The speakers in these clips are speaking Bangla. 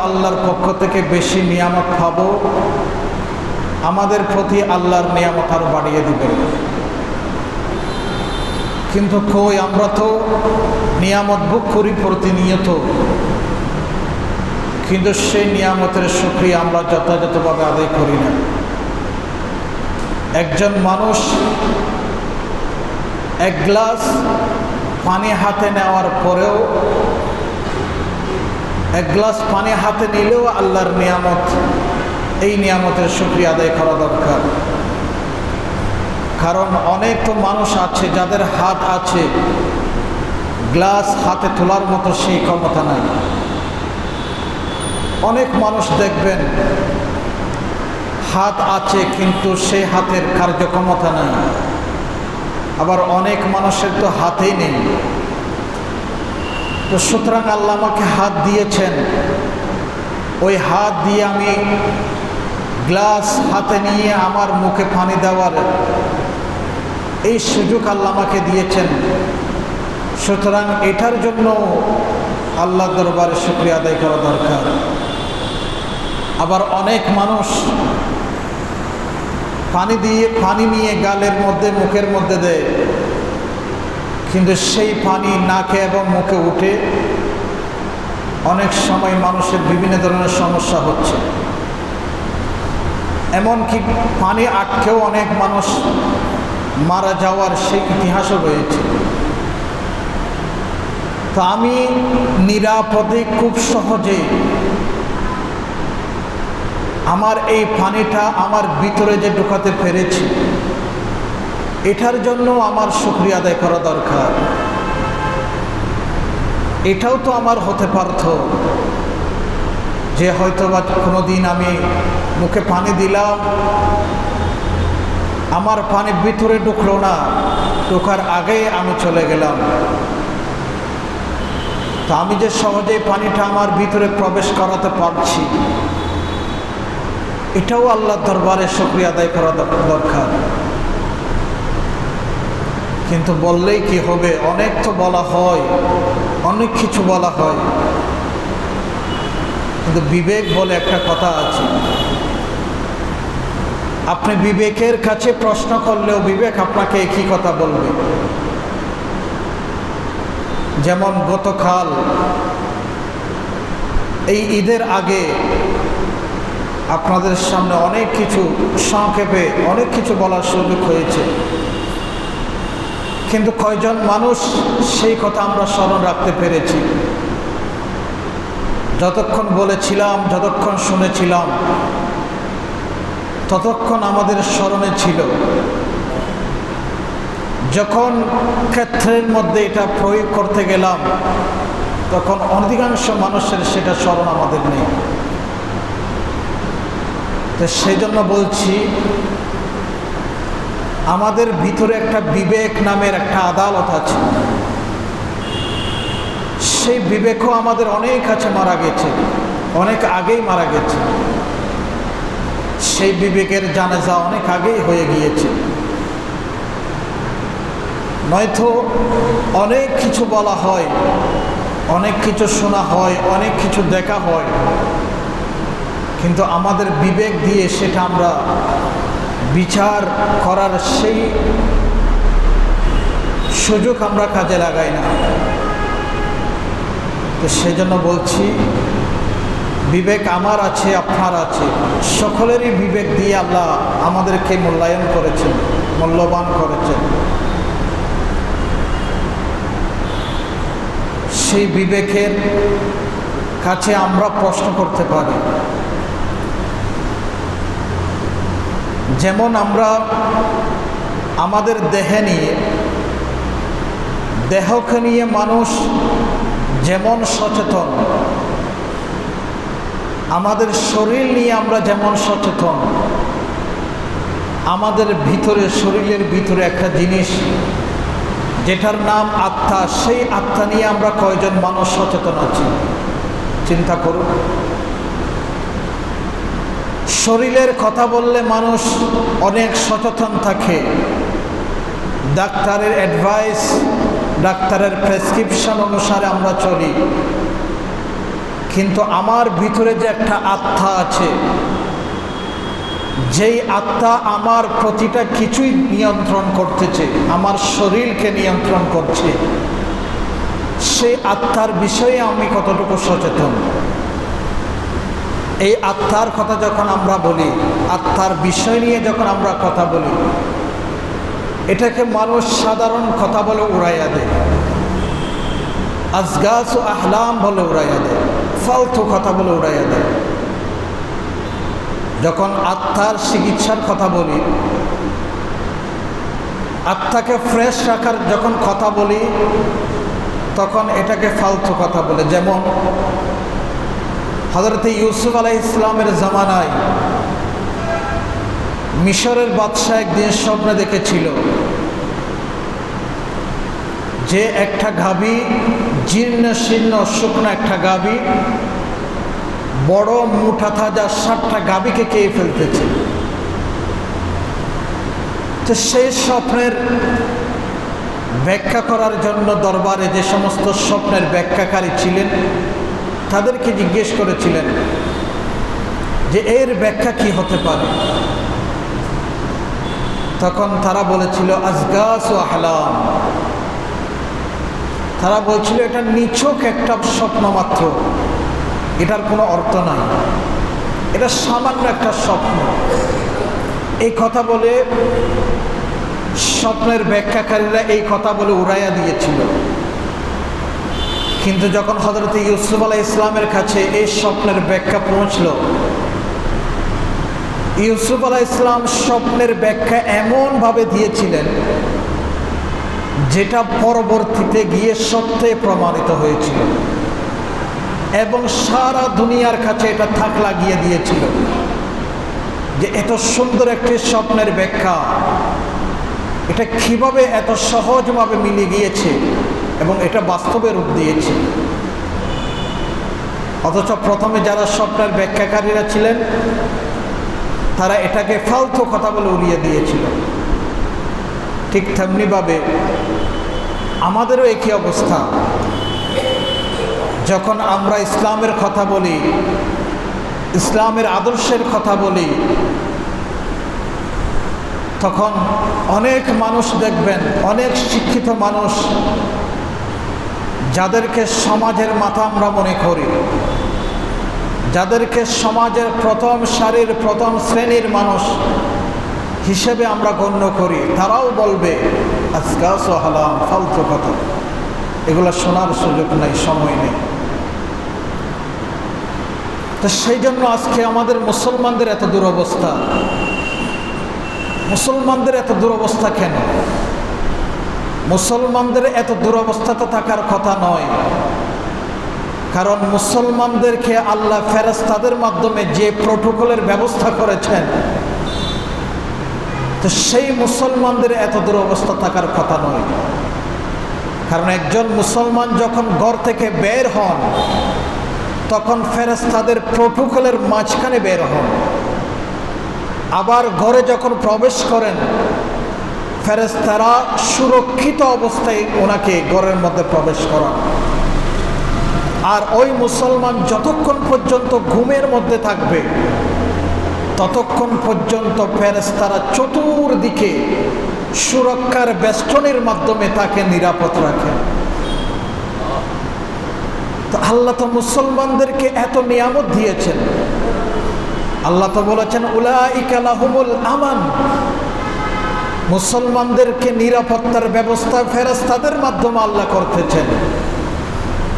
আল্লাহর পক্ষ থেকে বেশি নিয়ামত পাবো, আমাদের প্রতি আল্লাহর নিয়ামত আরো বাড়িয়ে দিবেন। কিন্তু কই, আমরা তো নিয়ামত ভোগ করি প্রতিনিয়ত, কিন্তু সেই নিয়ামতের শুকরিয়া আমরা যথাযথভাবে আদায় করি না। একজন মানুষ এক গ্লাস পানি হাতে নেওয়ার পরেও, এক গ্লাস পানি হাতে নিলেও আল্লাহর নিয়ামত, এই নিয়ামতের শুকরিয়া আদায় করা দরকার। কারণ অনেক তো মানুষ আছে যাদের হাত আছে, গ্লাস হাতে তোলার মতো সেই ক্ষমতা নাই। অনেক মানুষ দেখবেন হাত আছে কিন্তু সেই হাতের কার্যক্ষমতা নাই। আবার অনেক মানুষের তো হাতেই নেই। তো সুতরাং আল্লাহ আমাকে হাত দিয়েছেন, ওই হাত দিয়ে আমি গ্লাস হাতে নিয়ে আমার মুখে পানি দেওয়ার এই সুযোগ আল্লাহ আমাকে দিয়েছেন। সুতরাং এটার জন্য আল্লাহর দরবারে শুকরিয়া আদায় করা দরকার। আবার অনেক মানুষ পানি নিয়ে গালের মধ্যে, মুখের মধ্যে দেয়, কিন্তু সেই পানি নাকে এবং মুখে উঠে অনেক সময় মানুষের বিভিন্ন ধরনের সমস্যা হচ্ছে। এমনকি পানি আটকেও অনেক মানুষ মারা যাওয়ার সেই ইতিহাসও রয়েছে। তো আমি নিরাপদে খুব সহজে আমার এই পানিটা আমার ভিতরে যে ঢোকাতে পেরেছি, এটার জন্য আমার শুকরিয়া আদায় করা দরকার। এটাও তো আমার হতে পারত যে হয়তোবা কোনোদিন আমি মুখে পানি দিলাম, আমার পানি ভিতরে ঢুকলো না, ঢোকার আগেই আমি চলে গেলাম। তো আমি যে সহজেই পানিটা আমার ভিতরে প্রবেশ করাতে পারছি, এটাও আল্লাহর দরবারে শুকরিয়া আদায় করা দরকার। কিন্তু বললেই কি হবে, অনেক তো বলা হয়, অনেক কিছু বলা হয়, কিন্তু বিবেক বলে একটা কথা আছে। আপনি বিবেকের কাছে প্রশ্ন করলেও বিবেক আপনাকে একই কথা বলবে। যেমন গতকাল এই ঈদের আগে আপনাদের সামনে অনেক কিছু সংক্ষেপে অনেক কিছু বলার সুযোগ হয়েছে, কিন্তু কয়জন মানুষ সেই কথা আমরা স্মরণ রাখতে পেরেছি? যতক্ষণ বলেছিলাম, যতক্ষণ শুনেছিলাম, ততক্ষণ আমাদের স্মরণে ছিল। যখন ক্ষেত্রের মধ্যে এটা প্রয়োগ করতে গেলাম, তখন অধিকাংশ মানুষের সেটা স্মরণ আমাদের নেই। তো সেই জন্য বলছি, আমাদের ভিতরে একটা বিবেক নামের একটা আদালত আছে। সেই বিবেকও আমাদের অনেক কাছে মারা গেছে, অনেক আগেই মারা গেছে। সেই বিবেকের জানাজা অনেক আগেই হয়ে গিয়েছে। নয়তো অনেক কিছু বলা হয়, অনেক কিছু শোনা হয়, অনেক কিছু দেখা হয়, কিন্তু আমাদের বিবেক দিয়ে সেটা আমরা বিচার করার সেই সুযোগ আমরা কাজে লাগাই না। তো সেজন্য বলছি, বিবেক আমার আছে, আপনার আছে, সকলেরই বিবেক দিয়ে আল্লাহ আমাদেরকে মূল্যায়ন করেছেন, মূল্যবান করেছেন। সেই বিবেকের কাছে আমরা প্রশ্ন করতে পারি। যেমন আমরা আমাদের দেহকে নিয়ে মানুষ যেমন সচেতন, আমাদের শরীর নিয়ে আমরা যেমন সচেতন, আমাদের ভিতরে, শরীরের ভিতরে একটা জিনিস যেটার নাম আত্মা, সেই আত্মা নিয়ে আমরা কয়জন মানুষ সচেতন আছি? চিন্তা করুন। শরীরের কথা বললে মানুষ অনেক সচেতন থাকে, ডাক্তারের অ্যাডভাইস, ডাক্তারের প্রেসক্রিপশন অনুসারে আমরা চলি। কিন্তু আমার ভিতরে যে একটা আত্মা আছে, যেই আত্মা আমার প্রতিটা কিছুই নিয়ন্ত্রণ করতেছে, আমার শরীরকে নিয়ন্ত্রণ করছে, সেই আত্মার বিষয়ে আমি কতটুকু সচেতন। এই আত্মার কথা যখন আমরা বলি, আত্মার বিষয় নিয়ে যখন আমরা কথা বলি, এটাকে মানুষ সাধারণ কথা বলে উড়াইয়া দেয়, আজগাস ও আহলাম বলে উড়াইয়া দেয়, ফালতু কথা বলে উড়াইয়া দেয়। যখন আত্মার চিকিৎসার কথা বলি, আত্মাকে ফ্রেশ রাখার যখন কথা বলি, তখন এটাকে ফালতু কথা বলে। যেমন হযরত ইউসুফ আলাইহিস সালামের জামানায় মিশরের বাদশাহ একদিন স্বপ্নে দেখেছিল যে একটা গাভী, জীর্ণ শীর্ণ শুকনো একটা গাভী বড় মুঠা তাজা 60টা গাভীকে খেয়ে ফেলতেছে। তো সেই স্বপ্নের ব্যাখ্যা করার জন্য দরবারে যে সমস্ত স্বপ্নের ব্যাখ্যাকারী ছিলেন তাদেরকে জিজ্ঞেস করেছিলেন যে এর ব্যাখ্যা কি হতে পারে। তখন তারা বলেছিল আজগাস ও আহলাম। তারা বলছিল এটা নিছক একটা স্বপ্ন মাত্র, এটার কোনো অর্থ নাই, এটা সামান্য একটা স্বপ্ন। এই কথা বলে স্বপ্নের ব্যাখ্যাকারীরা এই কথা বলে উড়াইয়া দিয়েছিল। কিন্তু যখন হযরত ইউসুফ আলাইহিস সালামের কাছে এই স্বপ্নের ব্যাখ্যা পৌঁছল, ইউসুফ আলাইহিস সালাম স্বপ্নের ব্যাখ্যা এমনভাবে দিয়েছিলেন যেটা পরবর্তীতে গিয়ে সত্যে প্রমাণিত হয়েছিল এবং সারা দুনিয়ার কাছে এটা থাক লাগিয়ে দিয়েছিল যে এত সুন্দর একটি স্বপ্নের ব্যাখ্যা, এটা কিভাবে এত সহজভাবে মিলে গিয়েছে এবং এটা বাস্তবে রূপ দিয়েছে। অথচ প্রথমে যারা স্বপ্নের ব্যাখ্যাকারীরা ছিলেন তারা এটাকে ফালতু কথা বলে উড়িয়ে দিয়েছিল। ঠিক তেমনিভাবে আমাদেরও একই অবস্থা। যখন আমরা ইসলামের কথা বলি, ইসলামের আদর্শের কথা বলি, তখন অনেক মানুষ দেখবেন, অনেক শিক্ষিত মানুষ যাদেরকে সমাজের মাথা আমরা মনে করি, যাদেরকে সমাজের প্রথম সারির প্রথম শ্রেণীর মানুষ হিসেবে আমরা গণ্য করি, তারাও বলবে আজগাস ও আহলাম, ফালতু কথা, এগুলো শোনার সুযোগ নেই, সময় নেই। তো সেই জন্য আজকে আমাদের মুসলমানদের এত দুরবস্থা। মুসলমানদের এত দুরবস্থা কেন? মুসলমানদের এত দুরবস্থা তো থাকার কথা নয়, কারণ মুসলমানদেরকে আল্লাহ ফেরেশতাদের মাধ্যমে যে প্রোটোকলের ব্যবস্থা করেছেন, তো সেই মুসলমানদের এত দুরবস্থা থাকার কথা নয়। কারণ একজন মুসলমান যখন ঘর থেকে বের হন তখন ফেরেশতাদের প্রোটোকলের মাঝখানে বের হন, আবার ঘরে যখন প্রবেশ করেন ফেরেশতারা সুরক্ষিত অবস্থায় ওনাকে ঘরের মধ্যে প্রবেশ করান। আর ওই মুসলমান যতক্ষণ পর্যন্ত ঘুমের মধ্যে থাকবে ততক্ষণ পর্যন্ত ফেরেশতারা চতুর্দিকে সুরক্ষার বেষ্টনীর মাধ্যমে তাকে নিরাপদ রাখেন। তো আল্লাহ তো মুসলমানদেরকে এত নিয়ামত দিয়েছেন। আল্লাহ তো বলেছেন উলাইকা লাহুমুল আমান, মুসলমানদেরকে নিরাপত্তার ব্যবস্থা ফেরেশতাদের মাধ্যমে আল্লাহ করতেছেন।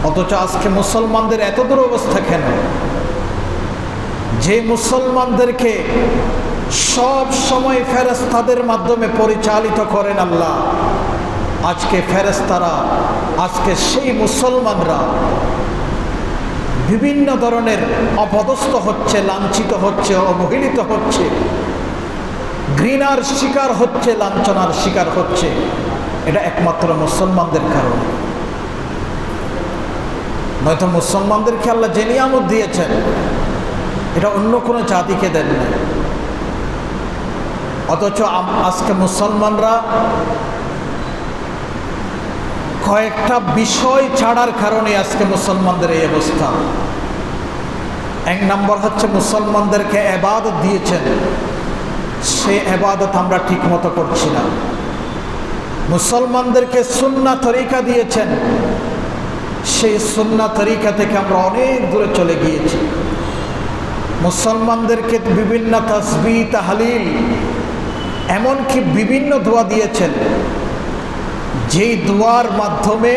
অথচ আজকে মুসলমানদের এত দুরবস্থা কেন? যে মুসলমানদেরকে সব সময় ফেরেশতাদের মাধ্যমে পরিচালিত করেন আল্লাহ, আজকে ফেরেশতারা, আজকে সেই মুসলমানরা বিভিন্ন ধরনের অপদস্থ হচ্ছে, লাঞ্ছিত হচ্ছে, অবহেলিত হচ্ছে, ঘৃণার শিকার হচ্ছে, লাঞ্ছনার শিকার হচ্ছে। এটা একমাত্র মুসলমানদের কারণে। নয়তো মুসলমানদেরকে আল্লাহ যে নিয়ামত দিয়েছেন এটা অন্য কোনো জাতিকে দেন না। অথচ আজকে মুসলমানরা কয়েকটা বিষয় ছাড়ার কারণে আজকে মুসলমানদের এই অবস্থা। এক নম্বর হচ্ছে মুসলমানদেরকে ইবাদত দিয়েছেন, সেই ইবাদত আমরা ঠিক মতো করছি না। মুসলমানদেরকে সুন্নাহ তরিকা দিয়েছেন, সেই সুন্নাহ তরিকা থেকে আমরা অনেক দূরে চলে গিয়েছি। মুসলমানদেরকে বিভিন্ন তাসবিহ তাহলিল এমনকি বিভিন্ন দোয়া দিয়েছেন, যেই দোয়ার মাধ্যমে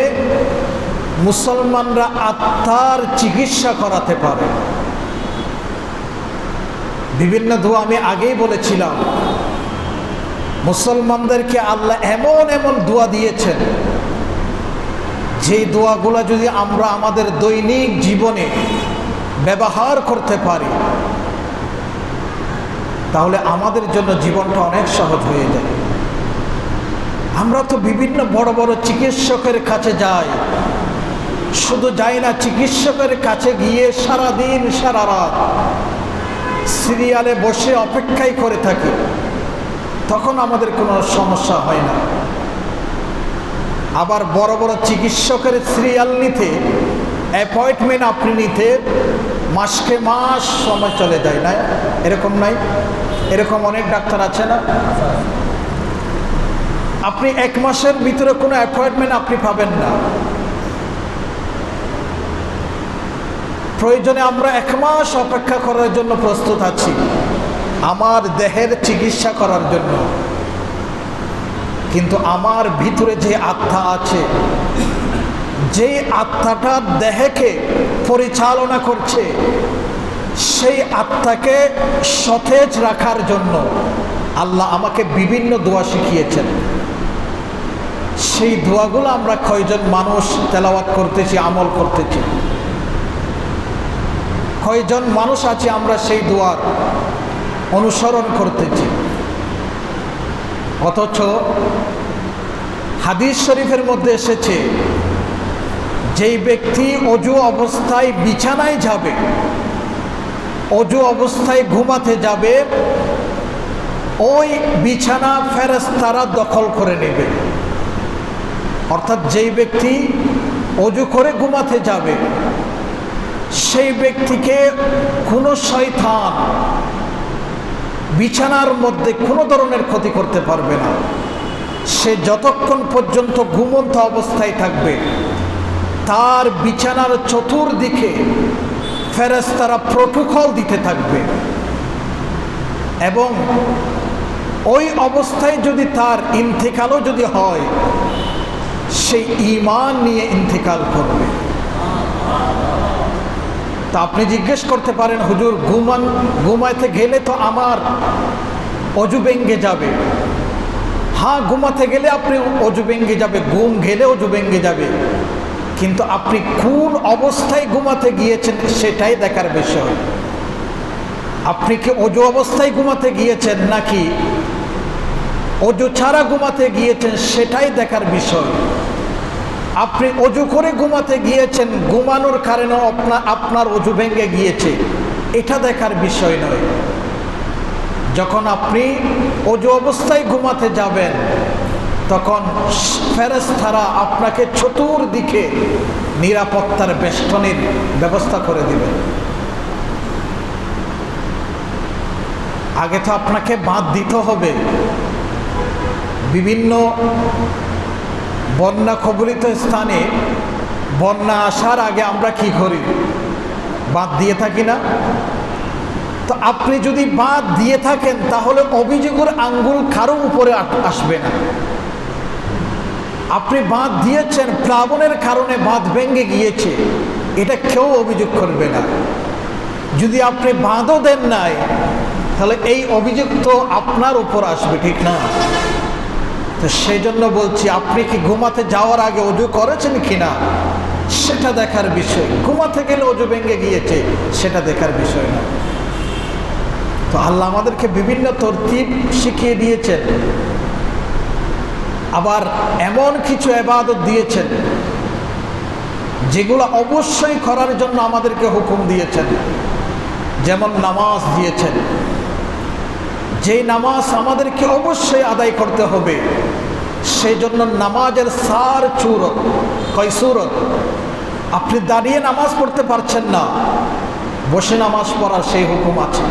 মুসলমানরা আত্মার চিকিৎসা করাতে পারে। বিভিন্ন দোয়া আমি আগেই বলেছিলাম, মুসলমানদেরকে আল্লাহ এমন এমন দোয়া দিয়েছেন, যেই দোয়াগুলো যদি আমরা আমাদের দৈনিক জীবনে ব্যবহার করতে পারি, তাহলে আমাদের জন্য জীবনটা অনেক সহজ হয়ে যায়। আমরা তো বিভিন্ন বড় বড় চিকিৎসকের কাছে যাই, শুধু যাই না, চিকিৎসকের কাছে গিয়ে সারাদিন সারা রাত সিরিয়ালে বসে অপেক্ষাই করে থাকি, তখন আমাদের কোনো সমস্যা হয় না। আবার বড় বড় চিকিৎসকের সিরিয়াল নিতে, অ্যাপয়েন্টমেন্ট আপনি নিতে মাসকে মাস সময় চলে যায়, না এরকম নাই? এরকম অনেক ডাক্তার আছে না? আপনি এক মাসের ভিতরে কোনো অ্যাপয়েন্টমেন্ট আপনি পাবেন না। প্রয়োজনে আমরা এক মাস অপেক্ষা করার জন্য প্রস্তুত আছি, আমার দেহের চিকিৎসা করার জন্য। কিন্তু আমার ভিতরে যে আত্মা আছে, যেই আত্মাটা দেহকে পরিচালনা করছে, সেই আত্মাকে সতেজ রাখার জন্য আল্লাহ আমাকে বিভিন্ন দোয়া শিখিয়েছেন। সেই দোয়াগুলো আমরা কয়জন মানুষ তেলাওয়াত করতেছি, আমল করতেছি? কয়জন মানুষ আছে আমরা সেই দোয়ার অনুসরণ করতেছি? অথচ হাদিস শরীফের মধ্যে এসেছে, যেই ব্যক্তি অজু অবস্থায় বিছানায় যাবে, অজু অবস্থায় ঘুমাতে যাবে, ওই বিছানা ফেরেশতারা দখল করে নেবে। অর্থাৎ যেই ব্যক্তি অজু করে ঘুমাতে যাবে, সেই ব্যক্তিকে কোনো শয়তান বিছানার মধ্যে কোনো ধরনের ক্ষতি করতে পারবে না। সে যতক্ষণ পর্যন্ত ঘুমন্ত অবস্থায় থাকবে, তার বিছানার চতুর্দিকে ফেরেশতারা প্রোটোকল দিতে থাকবে, এবং ওই অবস্থায় যদি তার ইন্তেকালও যদি হয়, সেই ঈমান নিয়ে ইন্তেকাল করবে। তা আপনি জিজ্ঞেস করতে পারেন, হুজুর ঘুমাইতে গেলে তো আমার অজু ভেঙে যাবে। হ্যাঁ, ঘুমাতে গেলে আপনি অজু ভেঙে যাবে, ঘুম গেলে অজু ভেঙে যাবে, কিন্তু আপনি কোন অবস্থায় ঘুমাতে গিয়েছেন সেটাই দেখার বিষয়। আপনি কি অজু অবস্থায় ঘুমাতে গিয়েছেন নাকি অজু ছাড়া ঘুমাতে গিয়েছেন সেটাই দেখার বিষয়। আপনি অজু করে ঘুমাতে গিয়েছেন, ঘুমানোর কারণে আপনার অজু ভেঙে গিয়েছে, এটা দেখার বিষয় নয়। যখন আপনি অজু অবস্থায় ঘুমাতে যাবেন, তখন ফেরেশতারা আপনাকে চতুর্দিকে নিরাপত্তার বেষ্টনীর ব্যবস্থা করে দিবেন। আগে তো আপনাকে বাঁধ দিতে হবে। বিভিন্ন বন্যা কবলিত স্থানে বন্যা আসার আগে আমরা কি করি? বাঁধ দিয়ে থাকি না? তো আপনি যদি বাঁধ দিয়ে থাকেন, তাহলে অভিযোগের আঙ্গুল কারো উপরে আসবে না। আপনি বাঁধ দিয়েছেন, প্লাবনের কারণে বাঁধ ভেঙে গিয়েছে, এটা কেউ অভিযোগ করবে না। যদি আপনি বাঁধও দেন নাই, তাহলে এই অভিযোগ তো আপনার উপর আসবে, ঠিক না? তো সেই জন্য বলছি, আপনি কি ঘুমাতে যাওয়ার আগে অজু করেছেন কিনা সেটা দেখার বিষয়। ঘুমাতে গেলে অজু ভেঙে গিয়েছে সেটা দেখার বিষয় না। তো আল্লাহ আমাদেরকে বিভিন্ন তরতিব শিখিয়ে দিয়েছেন, আবার এমন কিছু ইবাদত দিয়েছেন যেগুলো অবশ্যই করার জন্য আমাদেরকে হুকুম দিয়েছেন। যেমন নামাজ দিয়েছেন, যেই নামাজ আমাদেরকে অবশ্যই আদায় করতে হবে। সেই জন্য নামাজের 4 সুরত। কয় সুরত? আপনি দাঁড়িয়ে নামাজ পড়তে পারছেন না, বসে নামাজ পড়ার সেই হুকুম আছে।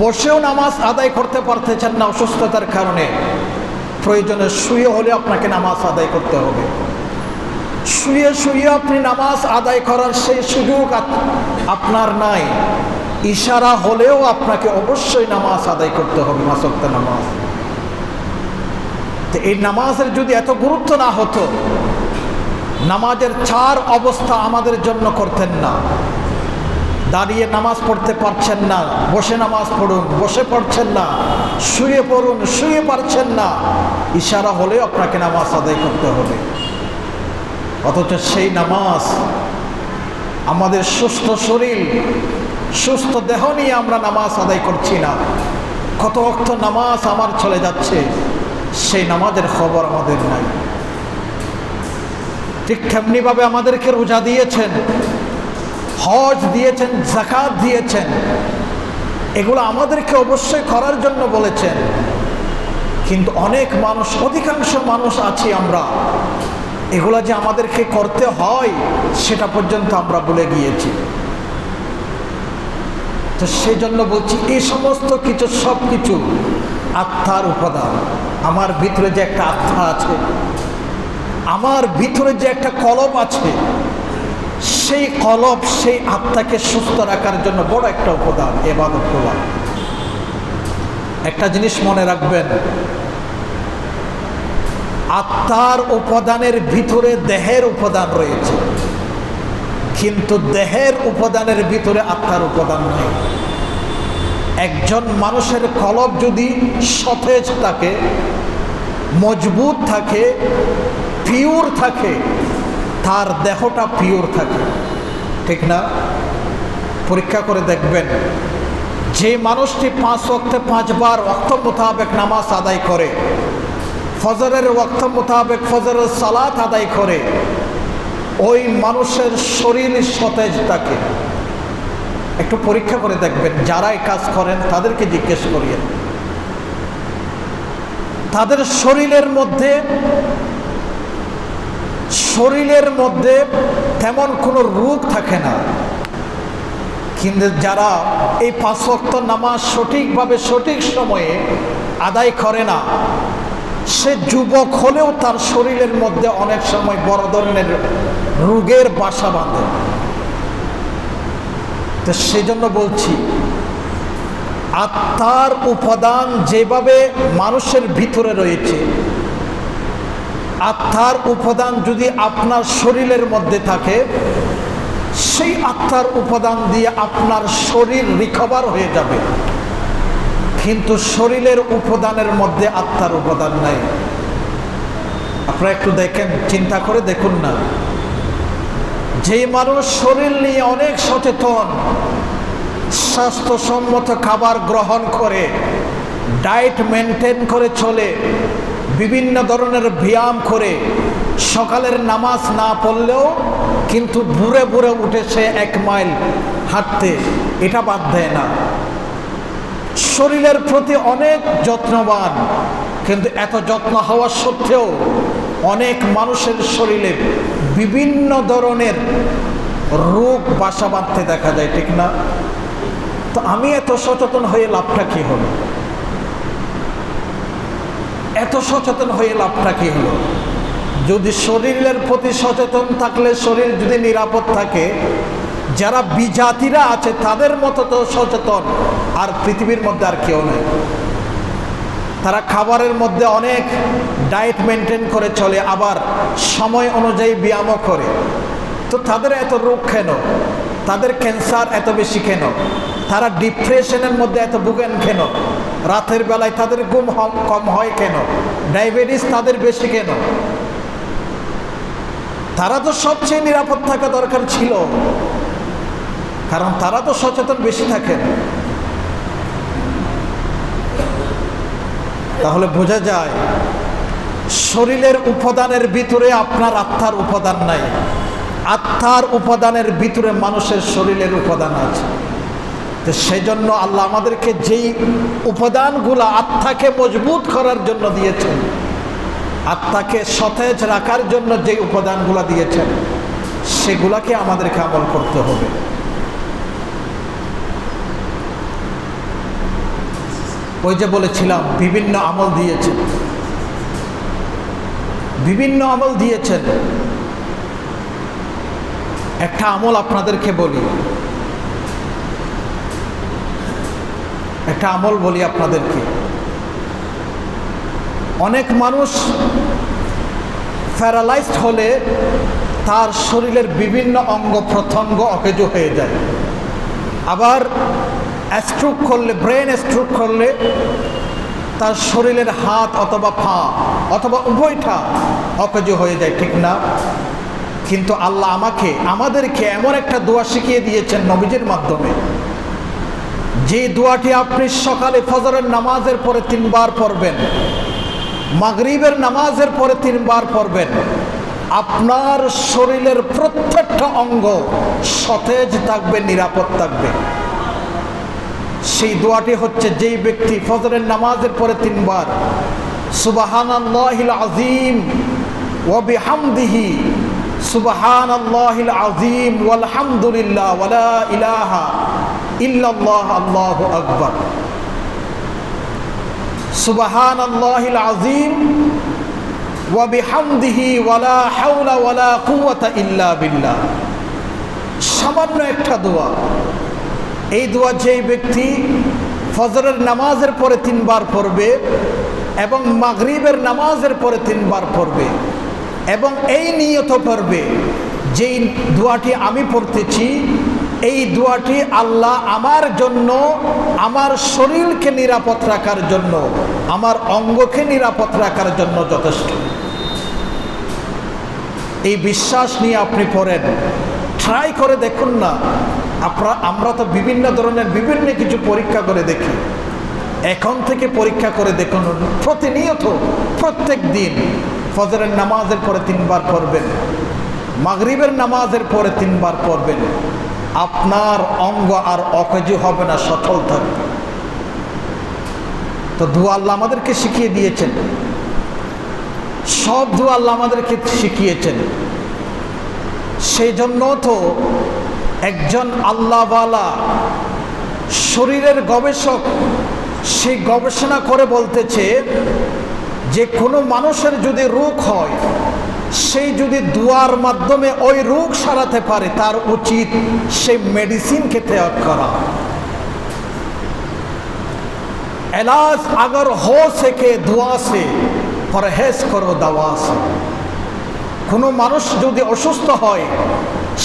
বসেও নামাজ আদায় করতে পারতেছেন না অসুস্থতার কারণে, প্রয়োজনে শুয়ে হলে আপনাকে নামাজ আদায় করতে হবে। শুয়ে শুয়ে আপনি নামাজ আদায় করার সেই সুযোগ আপনার নাই, ইশারা হলেও আপনাকে অবশ্যই নামাজ আদায় করতে হবে, 5 ওয়াক্ত নামাজ। তো এই নামাজের যদি এত গুরুত্ব না হতো, নামাজের 4 অবস্থা আমাদের জন্য করতেন না। দাঁড়িয়ে নামাজ পড়তে পারছেন না, বসে নামাজ পড়ুন, বসে পড়ছেন না, শুয়ে পড়ুন, শুয়ে পারছেন না, ইশারা হলেও আপনাকে নামাজ আদায় করতে হবে। অথচ সেই নামাজ, আমাদের সুস্থ শরীর, সুস্থ দেহ নিয়ে আমরা নামাজ আদায় করছি না। কত ওয়াক্ত নামাজ আমার চলে যাচ্ছে, সেই নামাজের খবর আমাদের নাই। ঠিক তেমনিভাবে আমাদেরকে রোজা দিয়েছেন, হজ দিয়েছেন, যাকাত দিয়েছেন, এগুলো আমাদেরকে অবশ্যই করার জন্য বলেছেন। কিন্তু অনেক মানুষ, অধিকাংশ মানুষ আছি আমরা, এগুলো যে আমাদেরকে করতে হয় সেটা পর্যন্ত আমরা ভুলে গিয়েছি। তো সেই জন্য বলছি, এই সমস্ত কিছু, সব কিছু আত্মার উপাদান। আমার ভিতরে যে একটা আত্মা আছে, আমার ভিতরে যে একটা কলব আছে, সেই কলব, সেই আত্মাকে সুস্থ রাখার জন্য বড় একটা উপাদান ইবাদত করা। একটা জিনিস মনে রাখবেন, আত্মার উপাদানের ভিতরে দেহের উপাদান রয়েছে, কিন্তু দেহের উপাদানের ভিতরে আত্মার উপাদান নেই। একজন মানুষের কলব যদি সতেজ থাকে, মজবুত থাকে, পিওর থাকে, তার দেহটা পিওর থাকে, ঠিক না? পরীক্ষা করে দেখবেন, যে মানুষটি 5 ওয়াক্তে 5 বার ওয়াক্ত মোতাবেক নামাজ আদায় করে, ফজরের ওয়াক্ত মোতাবেক ফজরের সালাত আদায় করে, ওই মানুষের শরীর সতেজ থাকে। একটু পরীক্ষা করে দেখবেন, যারা এই কাজ করেন তাদেরকে জিজ্ঞেস করিয়েন, তাদের শরীরের মধ্যে তেমন কোনো রোগ থাকে না। কিন্তু যারা এই 5 ওয়াক্ত নামাজ সঠিকভাবে সঠিক সময়ে আদায় করে না, সে যুবক হলেও তার শরীরের মধ্যে অনেক সময় বড় ধরনের রোগের বাসা বাঁধে। তো সেই জন্য বলছি, আত্মার উপাদান যেভাবে মানুষের ভিতরে রয়েছে, আত্মার উপাদান যদি আপনার শরীরের মধ্যে থাকে, সেই আত্মার উপাদান দিয়ে আপনার শরীর রিকভার হয়ে যাবে। কিন্তু শরীরের উপাদানের মধ্যে আত্মার উপাদান নাই। আপনারা একটু দেখেন, চিন্তা করে দেখুন না, যে মানুষ শরীর নিয়ে অনেক সচেতন, স্বাস্থ্যসম্মত খাবার গ্রহণ করে, ডায়েট মেনটেন করে চলে, বিভিন্ন ধরনের ব্যায়াম করে, সকালের নামাজ না পড়লেও কিন্তু ভোরে ভোরে উঠে সে 1 মাইল হাঁটতে, এটা বাদ দেয় না। শরীরের প্রতি অনেক যত্নবান, কিন্তু এত যত্ন হওয়া সত্ত্বেও অনেক মানুষের শরীরে বিভিন্ন ধরনের রোগ বাসা বাঁধতে দেখা যায়, ঠিক না? তো আমি এত সচেতন হয়ে লাভটা কি হলো? এত সচেতন হয়ে লাভটা কি হলো? যদি শরীরের প্রতি সচেতন থাকলে, শরীর যদি নিরাপদ থাকে, যারা বিজাতিরা আছে তাদের মতো তো সচেতন আর পৃথিবীর মধ্যে আর কেউ নেই। তারা খাবারের মধ্যে অনেক ডায়েট মেনটেন করে চলে, আবার সময় অনুযায়ী ব্যায়ামও করে। তো তাদের এত রোগ কেন? তাদের ক্যান্সার এত বেশি কেন? তারা ডিপ্রেশনের মধ্যে এত ভুগেন কেন? রাতের বেলায় তাদের ঘুম কম হয় কেন? ডায়াবেটিস তাদের বেশি কেন? তারা তো সবচেয়ে নিরাপদ থাকা দরকার ছিল, কারণ তারা তো সচেতন বেশি থাকেন। তাহলে বোঝা যায়, শরীরের উপাদানের ভিতরে আপনার আত্মার উপাদান নাই, আত্মার উপাদানের ভিতরে মানুষের শরীরের উপাদান আছে। তো সেই জন্য আল্লাহ আমাদেরকে যেই উপাদানগুলো আত্মাকে মজবুত করার জন্য দিয়েছেন, আত্মাকে সতেজ রাখার জন্য যে উপাদানগুলো দিয়েছেন, সেগুলাকে আমাদেরকে আমল করতে হবে। ওই যে বলেছিলাম বিভিন্ন আমল দিয়েছেন, বিভিন্ন আমল দিয়েছেন। একটা আমল আপনাদেরকে বলি, একটা আমল বলি আপনাদেরকে। অনেক মানুষ প্যারালাইজড হলে তার শরীরের বিভিন্ন অঙ্গ প্রত্যঙ্গ অকেজো হয়ে যায়। আবার স্ট্রোক করলে, ব্রেন স্ট্রোক করলে তার শরীরের হাত অথবা পা অথবা উভয়টা অকেজো হয়ে যায়, ঠিক না? কিন্তু আল্লাহ আমাদেরকে এমন একটা দোয়া শিখিয়ে দিয়েছেন নবীজির মাধ্যমে, যে দোয়াটি আপনি সকালে ফজরের নামাজের পরে 3 বার পড়বেন, মাগরিবের নামাজের পরে 3 বার পড়বেন, আপনার শরীরের প্রত্যেকটা অঙ্গ সতেজ থাকবে, নিরাপদ থাকবে। সেই দোয়াটি হচ্ছে, যেই ব্যক্তি ফজরের নামাজের পরে 3 বার সুবহানাল্লাহিল আযীম ওয়া বিহামদিহি, সুবহানাল্লাহিল আযীম ওয়াল হামদুলিল্লাহ ওয়া লা ইলাহা ইল্লাল্লাহ আল্লাহু আকবার, সুবহানাল্লাহিল আযীম ওয়া বিহামদিহি ওয়া লা হাওলা ওয়া লা কুওয়াতা ইল্লা বিল্লাহ। সামান্য একটা দোয়া। এই দোয়া যেই ব্যক্তি ফজরের নামাজের পরে 3 বার পড়বে এবং মাগরিবের নামাজের পরে 3 বার পড়বে এবং এই নিয়ত পড়বে, যেই দোয়াটি আমি পড়তেছি, এই দোয়াটি আল্লাহ আমার জন্য, আমার শরীরকে নিরাপদ রাখার জন্য, আমার অঙ্গকে নিরাপদ রাখার জন্য যথেষ্ট। এই বিশ্বাস নিয়ে আপনি পড়েন, ট্রাই করে দেখুন না। আমরা তো বিভিন্ন ধরনের বিভিন্ন কিছু পরীক্ষা করে দেখি, এখন থেকে পরীক্ষা করে দেখুন। প্রতিনিয়ত প্রত্যেক দিন ফজরের নামাজের পরে 3 বার পড়বেন, মাগরিবের নামাজের পরে 3 বার পড়বেন, আপনার অঙ্গ আর অকেজো হবে না, সচল থাকবে। তো দোয়া আল্লাহ আমাদেরকে শিখিয়ে দিয়েছেন, সব দোয়া আল্লাহ আমাদেরকে শিখিয়েছেন। সেই জন্য তো একজন আল্লাহওয়ালা শরীরের গবেষক সে গবেষণা করে বলতেছে যে কোনো মানুষের যদি রোগ হয়, সেই যদি দুয়ার মাধ্যমে ওই রোগ সারাতে পারে, তার উচিত সেই মেডিসিনকে ত্যাগ করা। इलाज अगर हो सके दुआ से, परहेज करो दवा से। কোনো মানুষ যদি অসুস্থ হয়,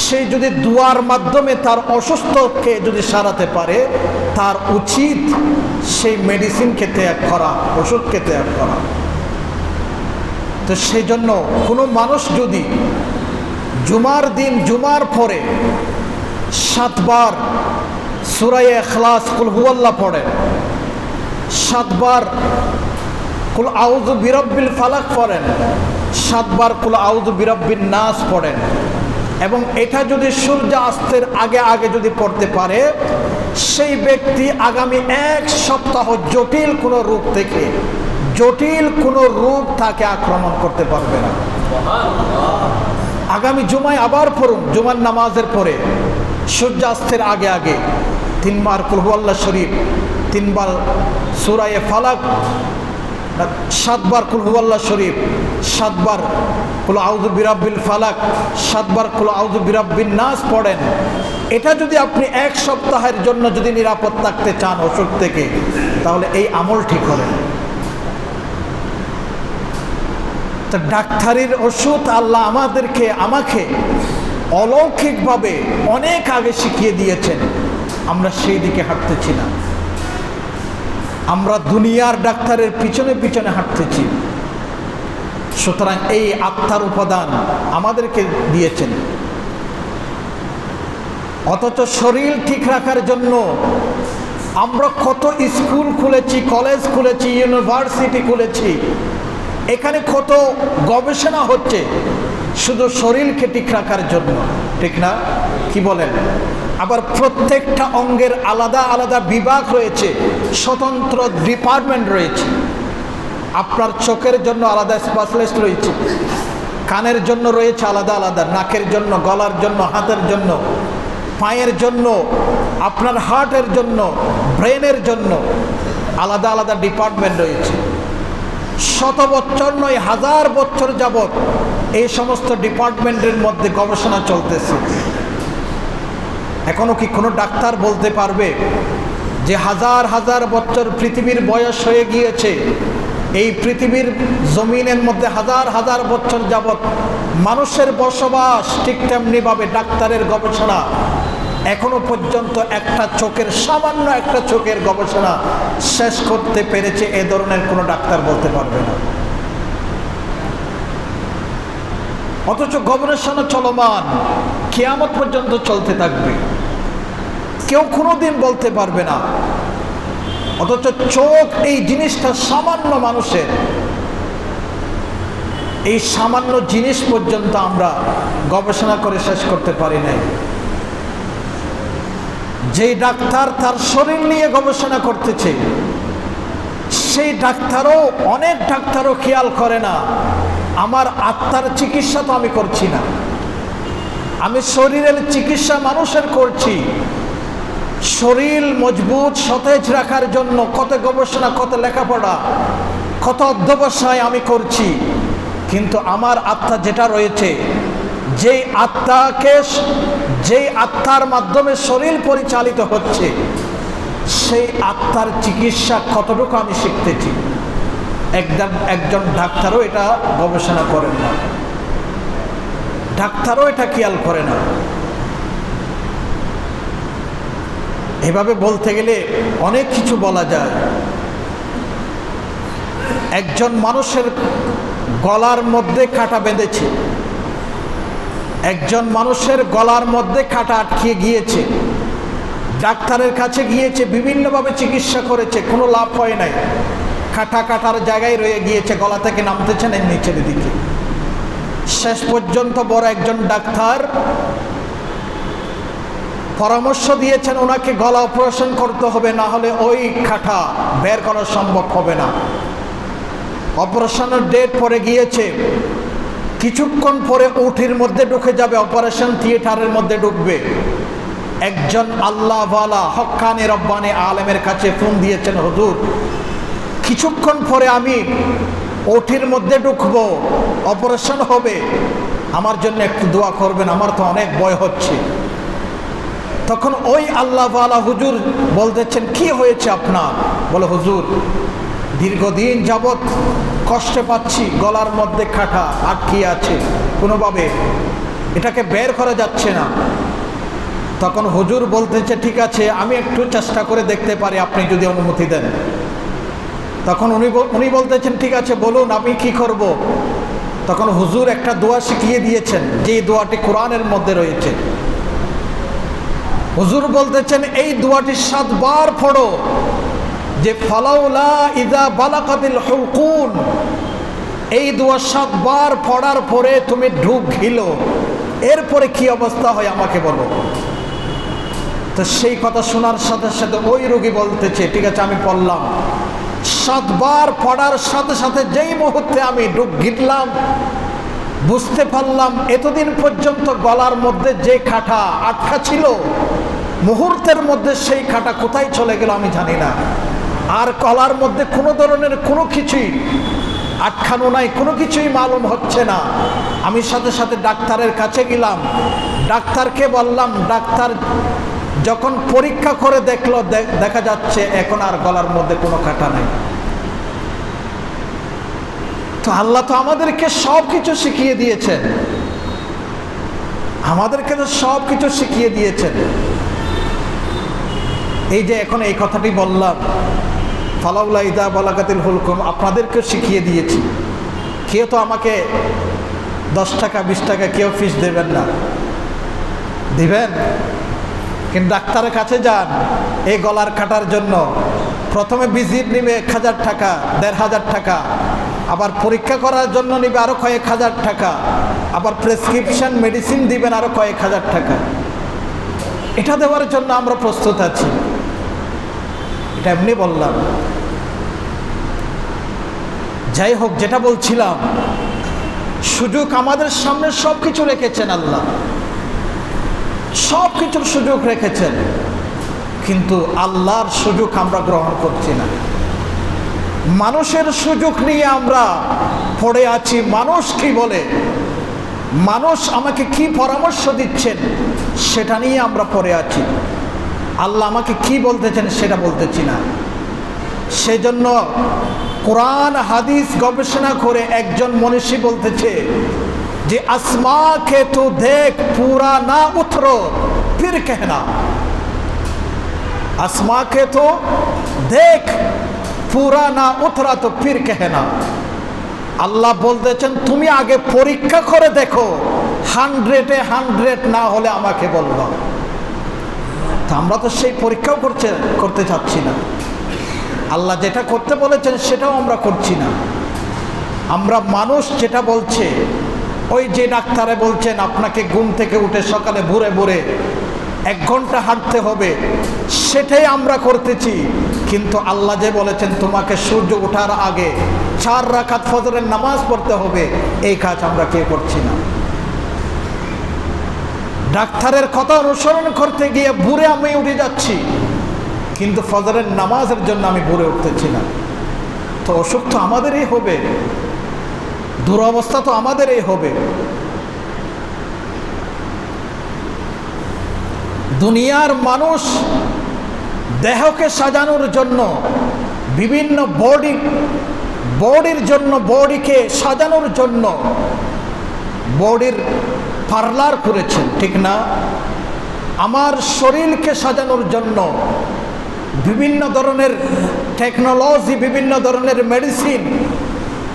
সে যদি দুয়ার মাধ্যমে তার অসুস্থকে যদি সারাতে পারে, তার উচিত সেই মেডিসিনকে ত্যাগ করা, ওষুধকে ত্যাগ করা। তো সেই জন্য কোনো মানুষ যদি জুমার দিন জুমার পরে 7 বার সূরা ইখলাস কুল হুয়াল্লাহ পড়েন, 7 বার কুল আউযু বিরাব্বিল ফালাক পড়েন, 7 বার কুল আউযু বিরাব্বিন নাস পড়েন, এবং এটা যদি সূর্যাস্তের আগে আগে যদি পড়তে পারে, সেই ব্যক্তি আগামী 1 সপ্তাহ জটিল কোনো রোগ থেকে, জটিল কোনো রোগ তাকে আক্রমণ করতে পারবে না। আগামী জুমায় আবার পড়ুন, জুমার নামাজের পরে সূর্যাস্তের আগে আগে 3 বার কুল হুয়াল্লাহ শরীফ, 3 বার সূরা ফালাক, 7 বার কুল হুয়াল্লাহ শরীফ, 7 বার কুল আউযু বিরাব্বিল ফালাক, 7 বার কুল আউযু বিরাব্বিন নাস পড়েন। এটা যদি আপনি 1 সপ্তাহের জন্য যদি নিরাপদ থাকতে চান অসুখ থেকে, তাহলে এই আমলটি করেন। তো ডাক্তারির ওষুধ আল্লাহ আমাকে অলৌকিকভাবে অনেক আগে শিখিয়ে দিয়েছেন, আমরা সেই দিকে হাঁটতেছি না, আমরা দুনিয়ার ডাক্তারের পিছনে পিছনে হাঁটতেছি। সুতরাং এই আত্মার উপাদান আমাদেরকে দিয়েছেন, অথচ শরীর ঠিক রাখার জন্য আমরা কত স্কুল খুলেছি, কলেজ খুলেছি, ইউনিভার্সিটি খুলেছি, এখানে কত গবেষণা হচ্ছে শুধু শরীরকে ঠিক রাখার জন্য, ঠিক না? কি বলেন? আবার প্রত্যেকটা অঙ্গের আলাদা আলাদা বিভাগ রয়েছে, স্বতন্ত্র ডিপার্টমেন্ট রয়েছে। আপনার চোখের জন্য আলাদা স্পেশালিস্ট রয়েছে, কানের জন্য রয়েছে আলাদা আলাদা, নাকের জন্য, গলার জন্য, হাতের জন্য, পায়ের জন্য, আপনার হার্টের জন্য, ব্রেনের জন্য। আলাদা আলাদা ডিপার্টমেন্ট রয়েছে। শত বছর নয়, হাজার বছর যাবৎ এই সমস্ত ডিপার্টমেন্টের মধ্যে গবেষণা চলতেছে। এখনো কি কোনো ডাক্তার বলতে পারবে যে হাজার হাজার বছর পৃথিবীর বয়স হয়ে গিয়েছে, এই পৃথিবীর জমিনের মধ্যে হাজার হাজার বছর যাবৎ মানুষের বসবাস, ঠিক তেমনিভাবে ডাক্তারের গবেষণা এখনো পর্যন্ত একটা চোখের, সামান্য একটা চোখের গবেষণা শেষ করতে পেরেছে এ ধরনের কোনো ডাক্তার বলতে পারবে না। অথচ গবেষণা চলমান, কিয়ামত পর্যন্ত চলতে থাকবে, কেউ কোনোদিন বলতে পারবে না। অথচ চোখ এই জিনিসটা সামান্য মানুষের, এই সামান্য জিনিস পর্যন্ত আমরা গবেষণা করে শেষ করতে পারি নাই। যেই ডাক্তার তার শরীর নিয়ে গবেষণা করতেছে, সেই ডাক্তারও, অনেক ডাক্তারও খেয়াল করে না আমার আত্মার চিকিৎসা তো আমি করছি না, আমি শরীরের চিকিৎসা মানুষের করছি। শরীর মজবুত সতেজ রাখার জন্য কত গবেষণা, কত লেখাপড়া, কত অধ্যবসায় আমি করছি, কিন্তু আমার আত্মা যেটা রয়েছে, যেই আত্মাকে, যেই আত্মার মাধ্যমে শরীর পরিচালিত হচ্ছে, সেই আত্মার চিকিৎসা কতটুকু আমি শিখতেছি, একজন ডাক্তারও এটা গবেষণা করেন না, ডাক্তারও এটা খেয়াল করে না। এভাবে বলতে গেলে অনেক কিছু বলা যায়। একজন মানুষের গলার মধ্যে কাঁটা বেঁধেছে, একজন মানুষের গলার মধ্যে কাঁটা আটকে গিয়েছে, ডাক্তারের কাছে গিয়েছে, বিভিন্নভাবে চিকিৎসা করেছে, কোনো লাভ হয় নাই, কাঁটা কাটার জায়গায় রয়ে গিয়েছে, গলা থেকে নামতেছে না নিচের দিকে। শেষ পর্যন্ত বড় একজন ডাক্তার পরামর্শ দিয়েছেন ওনাকে গলা অপারেশন করতে হবে, না হলে ওই কাঁটা বের করা সম্ভব হবে না। অপারেশনের ডেট পরে গিয়েছে, কিছুক্ষণ পরে উঠির মধ্যে ঢুকে যাবে, অপারেশন থিয়েটারের মধ্যে ঢুকবে। একজন আল্লাহওয়ালা হক্কানি রব্বানি আলেমের কাছে ফোন দিয়েছেন, হুজুর কিছুক্ষণ পরে আমি ওটির মধ্যে ঢুকবো, অপারেশন হবে, আমার জন্য একটু দোয়া করবেন, আমার তো অনেক ভয় হচ্ছে। তখন ওই আল্লাহওয়ালা হুজুর বলতেছেন, কি হয়েছে আপনার? বলে, হুজুর দীর্ঘদিন যাবৎ কষ্ট পাচ্ছি, গলার মধ্যে কাঁটা আটকে আছে, কোনোভাবে এটাকে বের করা যাচ্ছে না। তখন হুজুর বলতেছে, ঠিক আছে আমি একটু চেষ্টা করে দেখতে পারি, আপনি যদি অনুমতি দেন। তখন উনি বলতেছেন, ঠিক আছে বলুন আমি কি করব। তখন হুজুর একটা দোয়া শিখিয়ে দিয়েছেন, যেই দোয়াটি কোরআনের মধ্যে রয়েছে। হুজুর বলতেছেন, এই দোয়াটি 7 বার পড়ো, যে ফালাউলা ইযা বালাকাতিল হুলকুন, এই দোয়া 7 বার পড়ার পরে তুমি ঢুক গিলো, এরপরে কি অবস্থা হয় আমাকে বলো। তো সেই কথা শোনার সাথে সাথে ওই রোগী বলতেছে, ঠিক আছে আমি পড়লাম। 7 বার পড়ার সাথে সাথে যেই মুহূর্তে আমি ঢুক গিললাম, বুঝতে পারলাম এতদিন পর্যন্ত গলার মধ্যে যে কাঁটা আটকা ছিল, মুহূর্তের মধ্যে সেই কাঁটা কোথায় চলে গেল আমি জানি না। আর গলার মধ্যে কোনো ধরনের কোনো কিছুই আটকানো নাই, কোনো কিছুই মালুম হচ্ছে না। আমি সাথে সাথে ডাক্তারের কাছে গেলাম, ডাক্তারকে বললাম, ডাক্তার যখন পরীক্ষা করে দেখলো, দেখা যাচ্ছে এখন আর গলার মধ্যে কোনো কাঁটা নেই। তো আল্লাহ তো আমাদেরকে সব কিছু শিখিয়ে দিয়েছেন, আমাদেরকে তো সব কিছু শিখিয়ে দিয়েছেন। এই যে এখন এই কথাটি বললাম, ফালাউলা ইযা বালাগাতিল হুলকুম, আপনাদেরকে শিখিয়ে দিয়েছি। কেউ তো আমাকে 10 টাকা 20 টাকা কেউ ফিস দেবেন না, দিবেন? কিন্তু ডাক্তারের কাছে যান এই গলার কাটার জন্য, প্রথমে ভিজিট নিবে 1000 টাকা, 1500 টাকা, আবার পরীক্ষা করার জন্য নিবে আরো কয়েক হাজার টাকা, আবার প্রেসক্রিপশন মেডিসিন দিবেন আরো কয়েক হাজার টাকা। এটা দেওয়ার জন্য আমরা প্রস্তুত আছি। এটা এমনি বললাম। যাই হোক, যেটা বলছিলাম, সুযোগ আমাদের সামনে সব কিছু রেখেছেন আল্লাহ, সব কিছুর সুযোগ রেখেছেন, কিন্তু আল্লাহর সুযোগ আমরা গ্রহণ করছি না। মানুষের সুযোগ নিয়ে আমরা পড়ে আছি। মানুষ কি বলে, মানুষ আমাকে কি পরামর্শ দিচ্ছেন সেটা নিয়ে আমরা পড়ে আছি। আল্লাহ আমাকে কি বলতেছেন সেটা বলতেছি না। সেজন্য কোরআন হাদিস গবেষণা করে একজন মনীষী বলতেছে যে आसमां के तू देख पूरा ना उतरो फिर कहना, आसमां के तो देख पूरा ना उतरा तो फिर कहना। আল্লাহ বলতেছেন তুমি আগে পরীক্ষা করে দেখো, 100-এ 100 না হলে আমাকে বলবা। তা আমরা তো সেই পরীক্ষাও করতে চাচ্ছি না। আল্লাহ যেটা করতে বলেছেন সেটাও আমরা করছি না। আমরা মানুষ যেটা বলছে, ওই যে ডাক্তারে বলছেন আপনাকে ঘুম থেকে উঠে সকালে ভোরে ভোরে 1 ঘন্টা হাঁটতে হবে, সেটাই আমরা করতেছি। কিন্তু আল্লাহ যে বলেছেন তোমাকে সূর্য ওঠার আগে 4 রাকাত ফজরের নামাজ পড়তে হবে, এই কাজ আমরা কেউ করছি না। ডাক্তারের কথা অনুসরণ করতে গিয়ে ভোরে আমি উঠে যাচ্ছি, কিন্তু ফজরের নামাজের জন্য আমি ভোরে উঠতেছি না। তো অসুখ তো আমাদেরই হবে, দুরবস্থা তো আমাদেরই হবে। দুনিয়ার মানুষ দেহকে সাজানোর জন্য বিভিন্ন বডির জন্য, বডিকে সাজানোর জন্য বডির পার্লার করেছেন, ঠিক না? আমার শরীরকে সাজানোর জন্য বিভিন্ন ধরনের টেকনোলজি, বিভিন্ন ধরনের মেডিসিন,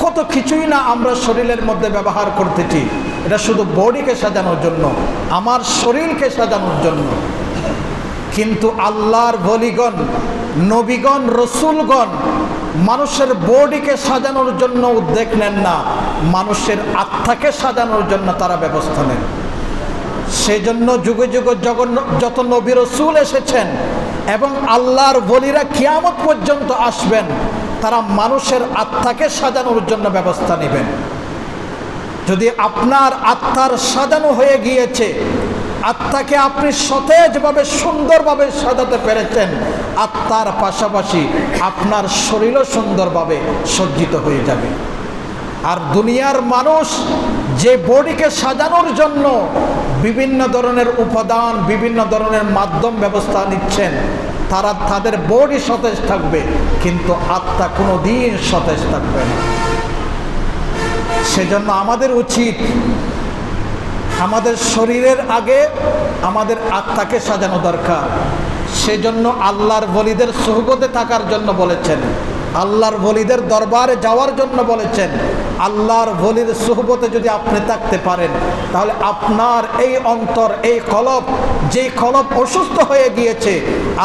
কত কিছুই না আমরা শরীরের মধ্যে ব্যবহার করতেছি। এটা শুধু বডিকে সাজানোর জন্য, আমার শরীরকে সাজানোর জন্য। কিন্তু আল্লাহর বলিগণ, নবীগণ, রসুলগণ মানুষের বডিকে সাজানোর জন্য উদ্যোগ নেন না, মানুষের আত্মাকে সাজানোর জন্য তারা ব্যবস্থা নেন। সেজন্য যুগে যুগে যত নবী রসুল এসেছেন এবং আল্লাহর বলিরা কিয়ামত পর্যন্ত আসবেন, তারা মানুষের আত্মাকে সাজানোর জন্য ব্যবস্থা নেবেন। যদি আপনার আত্মার সাজানো হয়ে গিয়েছে, আত্মাকে আপনি সতেজভাবে সুন্দরভাবে সাজাতে পেরেছেন, আত্মার পাশাপাশি আপনার শরীরও সুন্দরভাবে সজ্জিত হয়ে যাবে। আর দুনিয়ার মানুষ যে বডিকে সাজানোর জন্য বিভিন্ন ধরনের উপাদান, বিভিন্ন ধরনের মাধ্যম ব্যবস্থা নিচ্ছেন, তারা তাদের বডি সতেজ থাকবে, কিন্তু আত্মা কোনো দিন সতেজ থাকবে না। সেজন্য আমাদের উচিত আমাদের শরীরের আগে আমাদের আত্মাকে সাজানো দরকার। সেজন্য আল্লাহর ওলিদের সুহবতে থাকার জন্য বলেছেন, আল্লাহর ওলিদের দরবারে যাওয়ার জন্য বলেছেন। আল্লাহর ওলির সুহবতে যদি আপনি থাকতে পারেন, তাহলে আপনার এই অন্তর, এই কলব, যেই কলব অসুস্থ হয়ে গিয়েছে,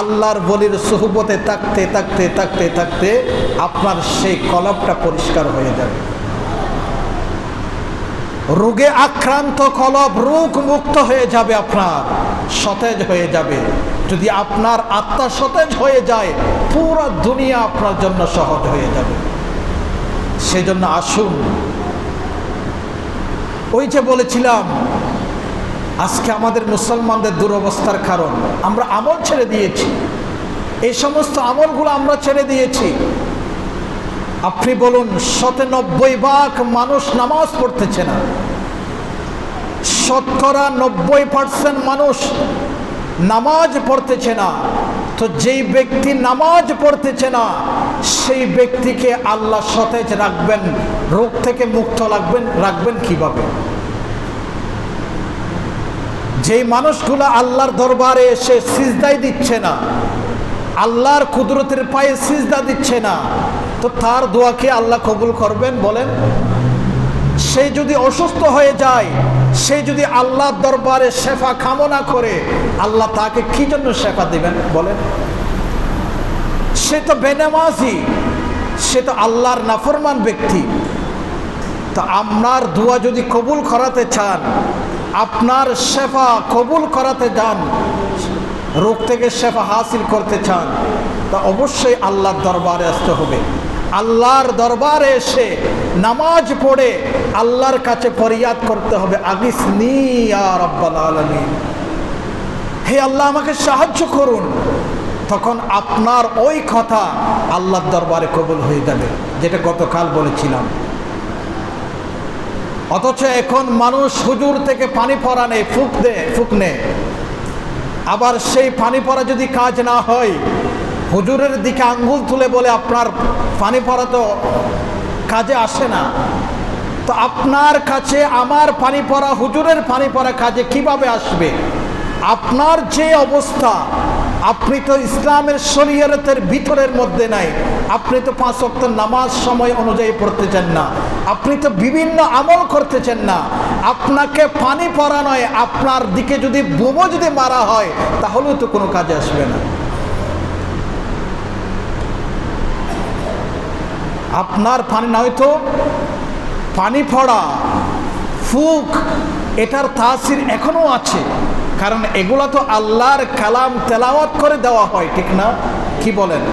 আল্লাহর ওলির সুহবতে থাকতে থাকতে থাকতে থাকতে আপনার সেই কলবটা পরিষ্কার হয়ে যাবে। রোগে আক্রান্ত কলব রোগ মুক্ত হয়ে যাবে, আপনার সতেজ হয়ে যাবে। যদি আপনার আত্মা সতেজ হয়ে যায়, পুরো দুনিয়া আপনার জন্য সহজ হয়ে যাবে। সেজন্য আসুন, ওই যে বলেছিলাম আজকে আমাদের মুসলমানদের দুরবস্থার কারণ আমরা আমল ছেড়ে দিয়েছি। এই সমস্ত আমলগুলো আমরা ছেড়ে দিয়েছি। আপনি বলুন, ৯৭% মানুষ নামাজ পড়তেছে না, শতকরা ৯০% মানুষ নামাজ পড়তেছে না। তো যেই ব্যক্তি নামাজ পড়তেছে না, সেই ব্যক্তিকে আল্লাহ সতেজ রাখবেন, রোগ থেকে মুক্ত রাখবেন কিভাবে? যেই মানুষগুলো আল্লাহর দরবারে এসে সিজদাই দিচ্ছে না, আল্লাহর কুদরতের পায়ে সিজদা দিচ্ছে না, তো তার দোয়াকে আল্লাহ কবুল করবেন বলেন? সে যদি অসুস্থ হয়ে যায়, সে যদি আল্লাহর দরবারে শেফা কামনা করে, আল্লাহ তাকে কি জন্য শেফা দিবেন বলেন? সে তো বেনামাজি, সে তো আল্লাহর নাফরমান ব্যক্তি। তা আপনার দোয়া যদি কবুল করাতে চান, আপনার শেফা কবুল করাতে যান, রোগ থেকে শেফা হাসিল করতে চান, তা অবশ্যই আল্লাহর দরবারে আসতে হবে। আল্লাহর দরবারে এসে নামাজ পড়ে আল্লাহর কাছে ফরিয়াদ করতে হবে, আগিসনি ইয়া রাব্বাল আলামিন, হে আল্লাহ আমাকে সাহায্য করুন। তখন আপনার ওই কথা আল্লাহর দরবারে কবুল হয়ে যাবে, যেটা গতকাল বলেছিলাম। অথচ এখন মানুষ হুজুর থেকে পানি পড়া নেই, ফুক নেয়। আবার সেই পানি পড়া যদি কাজ না হয়, হুজুরের দিকে আঙ্গুল তুলে বলে আপনার পানি পড়া তো কাজে আসে না। তো আপনার কাছে আমার পানি পড়া, হুজুরের পানি পড়া কাজে কিভাবে আসবে? আপনার যে অবস্থা, আপনি তো ইসলামের শরীয়তের ভিতরের মধ্যে নাই, আপনি তো 5 ওয়াক্ত নামাজ সময় অনুযায়ী পড়তেছেন না, আপনি তো বিভিন্ন আমল করতেছেন না। আপনাকে পানি পড়া নয়, আপনার দিকে যদি বোমা যদি মারা হয় তাহলেও তো কোনো কাজে আসবে না। আপনার পানি নয়তো পানি পড়া, ফুক, এটার তাসির এখনো আছে। কারণ এগুলা তো আল্লাহর কালাম তেলাওয়াত করে দেওয়া হয়, ঠিক না? কি বলেন?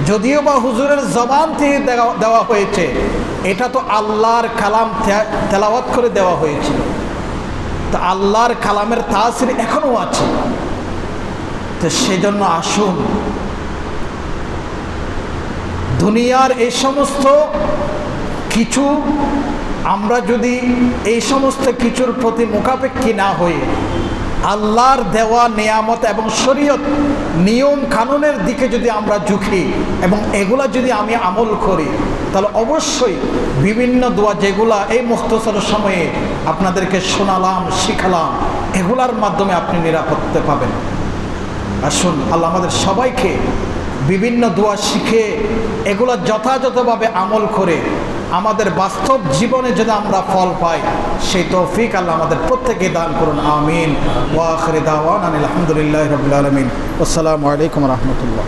যদিও বা হুজুরের জবান থেকে দেওয়া হয়েছে, এটা তো আল্লাহর কালাম তেলাওয়াত করে দেওয়া হয়েছিল। তো আল্লাহর কালামের তাসির এখনো আছে। তো সেজন্য আসুন, দুনিয়ার এই সমস্ত কিছু আমরা যদি এই সমস্ত কিছুর প্রতি মুখাপেক্ষী না হয়ে আল্লাহর দেওয়া নিয়ামত এবং শরীয়ত নিয়ম কানুনের দিকে যদি আমরা ঝুঁকি এবং এগুলা যদি আমি আমল করি, তাহলে অবশ্যই বিভিন্ন দোয়া যেগুলা এই মুখতসর সময়ে আপনাদেরকে শোনালাম, শিখালাম, এগুলার মাধ্যমে আপনি নিরাপত্তা পাবেন। আসুন, আল্লাহ আমাদের সবাইকে বিভিন্ন দোয়া শিখে এগুলো যথাযথভাবে আমল করে আমাদের বাস্তব জীবনে যদি আমরা ফল পাই, সেই তৌফিক আল্লাহ আমাদের প্রত্যেকে দান করুন। আমিন। ওয়া আখিরু দাওয়ানা আলহামদুলিল্লাহি রাব্বিল আলামিন। আসসালামু আলাইকুম ওয়া রাহমাতুল্লাহ।